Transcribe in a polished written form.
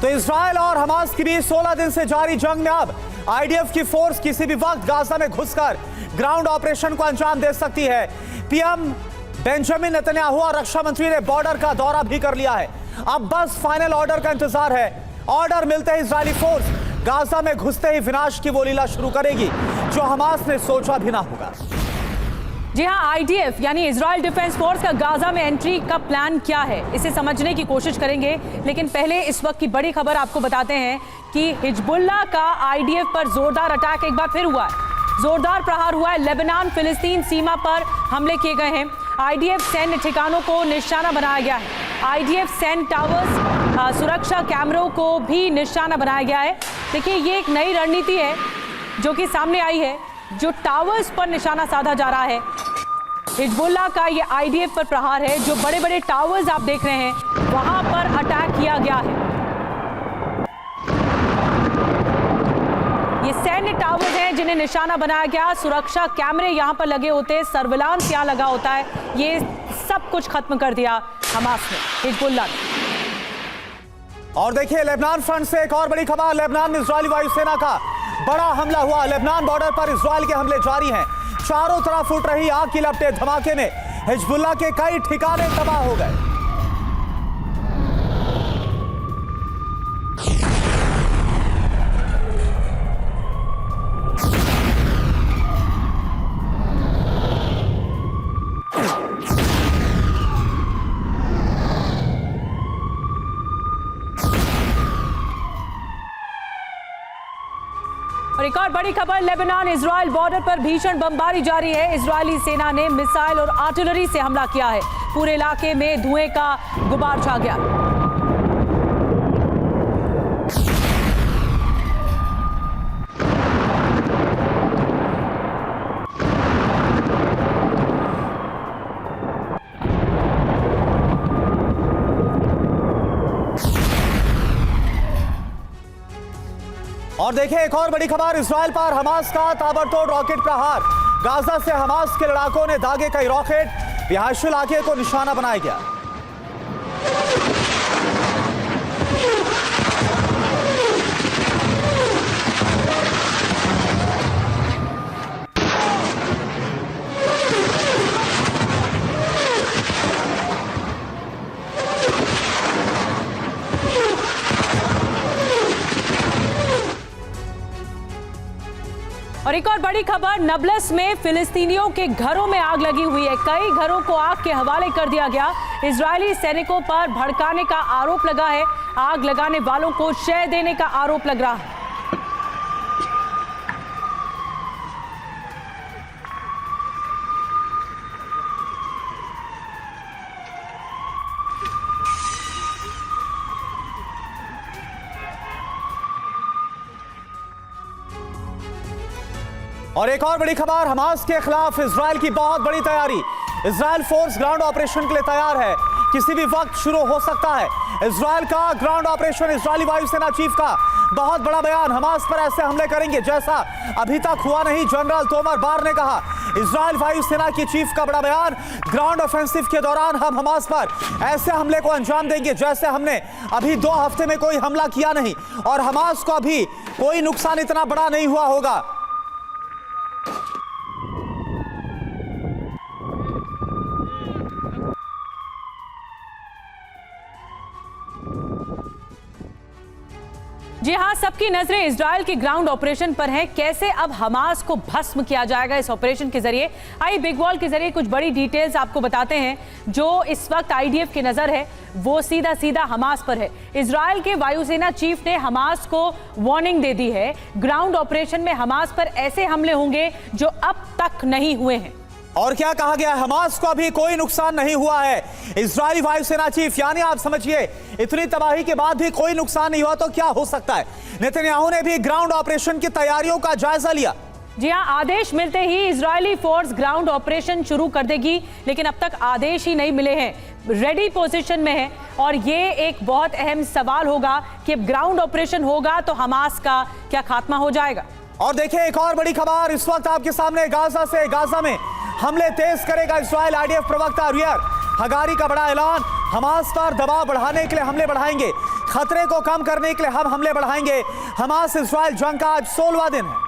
तो इजराइल और हमास के बीच 16 दिन से जारी जंग में अब आईडीएफ की फोर्स किसी भी वक्त गाजा में घुसकर ग्राउंड ऑपरेशन को अंजाम दे सकती है। पीएम बेंजामिन नेतन्याहू और रक्षा मंत्री ने बॉर्डर का दौरा भी कर लिया है। अब बस फाइनल ऑर्डर का इंतजार है। ऑर्डर मिलते ही इजरायली फोर्स गाजा में घुसते ही विनाश की वो लीला शुरू करेगी जो हमास ने सोचा भी ना होगा। जी हां, आईडीएफ यानी इजराइल डिफेंस फोर्स का गाजा में एंट्री का प्लान क्या है, इसे समझने की कोशिश करेंगे। लेकिन पहले इस वक्त की बड़ी खबर आपको बताते हैं कि हिजबुल्लाह का आईडीएफ पर जोरदार अटैक एक बार फिर हुआ है। जोरदार प्रहार हुआ है। लेबनान फिलिस्तीन सीमा पर हमले किए गए हैं। आईडीएफ सैन्य ठिकानों को निशाना बनाया गया है। आईडीएफ सैन्य टावर्स, सुरक्षा कैमरों को भी निशाना बनाया गया है। देखिए, ये एक नई रणनीति है जो कि सामने आई है, जो टावर्स पर निशाना साधा जा रहा है। हिजबुल्लाह का ये आईडीएफ पर प्रहार है। जो बड़े बड़े टावर्स आप देख रहे हैं, वहां पर अटैक किया गया है। ये सैन्य टावर्स हैं जिन्हें निशाना बनाया गया। सुरक्षा कैमरे यहां पर लगे होते हैं, सर्विलांस यहां लगा होता है। ये सब कुछ खत्म कर दिया हमास ने, हिजबुल्लाह ने। और देखिए, लेबनान फ्रंट से एक और बड़ी खबर। लेबनान में इजरायली वायुसेना का बड़ा हमला हुआ। लेबनान बॉर्डर पर इजरायल के हमले जारी हैं। चारों तरफ उठ रही आग की लपटें। धमाके में हिजबुल्लाह के कई ठिकाने तबाह हो गए। और एक और बड़ी खबर, लेबनान इजराइल बॉर्डर पर भीषण बमबारी जारी है। इजरायली सेना ने मिसाइल और आर्टिलरी से हमला किया है। पूरे इलाके में धुएं का गुबार छा गया। और देखिए, एक और बड़ी खबर, इजरायल पर हमास का ताबड़तोड़ रॉकेट प्रहार। गाजा से हमास के लड़ाकों ने दागे कई रॉकेट। रिहायशी इलाके को निशाना बनाया गया। और एक और बड़ी खबर, नबलस में फिलिस्तीनियों के घरों में आग लगी हुई है। कई घरों को आग के हवाले कर दिया गया। इजरायली सैनिकों पर भड़काने का आरोप लगा है। आग लगाने वालों को शय देने का आरोप लग रहा है। और एक और बड़ी खबर, हमास के खिलाफ इजरायल की बहुत बड़ी तैयारी। इजरायल फोर्स ग्राउंड ऑपरेशन के लिए तैयार है। किसी भी वक्त शुरू हो सकता है इजरायल का ग्राउंड ऑपरेशन। इजरायली वायुसेना चीफ का बहुत बड़ा बयान, हमास पर ऐसे हमले करेंगे जैसा अभी तक हुआ नहीं। जनरल तोमर बार ने कहा। इजरायल वायुसेना की चीफ का बड़ा बयान, ग्राउंड ऑफेंसिव के दौरान हम हमास पर ऐसे हमले को अंजाम देंगे जैसे हमने अभी 2 हफ्ते में कोई हमला किया नहीं, और हमास को अभी कोई नुकसान इतना बड़ा नहीं हुआ होगा। जी हां, सबकी नजरें इजरायल के ग्राउंड ऑपरेशन पर हैं। कैसे अब हमास को भस्म किया जाएगा इस ऑपरेशन के जरिए। आइए बिग वॉल के जरिए कुछ बड़ी डिटेल्स आपको बताते हैं। जो इस वक्त आईडीएफ की नजर है वो सीधा सीधा हमास पर है। इजरायल के वायुसेना चीफ ने हमास को वार्निंग दे दी है। ग्राउंड ऑपरेशन में हमास पर ऐसे हमले होंगे जो अब तक नहीं हुए हैं। और क्या कहा गया, हमास को अभी कोई नुकसान नहीं हुआ है। इजरायली वायुसेना चीफ, यानी आप समझिए इतनी तबाही के बाद भी कोई नुकसान नहीं हुआ तो क्या हो सकता है। नेतन्याहू ने भी ग्राउंड ऑपरेशन की तैयारियों का जायजा लिया। जी हां, आदेश मिलते ही इजरायली फोर्स ग्राउंड ऑपरेशन शुरू कर देगी, लेकिन अब तक आदेश ही नहीं मिले हैं। रेडी पोजीशन में है और ये एक बहुत अहम सवाल होगा कि अब ग्राउंड ऑपरेशन होगा तो हमास का क्या खात्मा हो जाएगा। और देखिए, एक और बड़ी खबर इस वक्त आपके सामने, गाजा में हमले तेज करेगा इजरायल। आईडीएफ प्रवक्ता रियर हगारी का बड़ा ऐलान, हमास पर दबाव बढ़ाने के लिए हमले बढ़ाएंगे। खतरे को कम करने के लिए हम हमले बढ़ाएंगे। हमास इजराइल जंग का आज 16वां दिन है।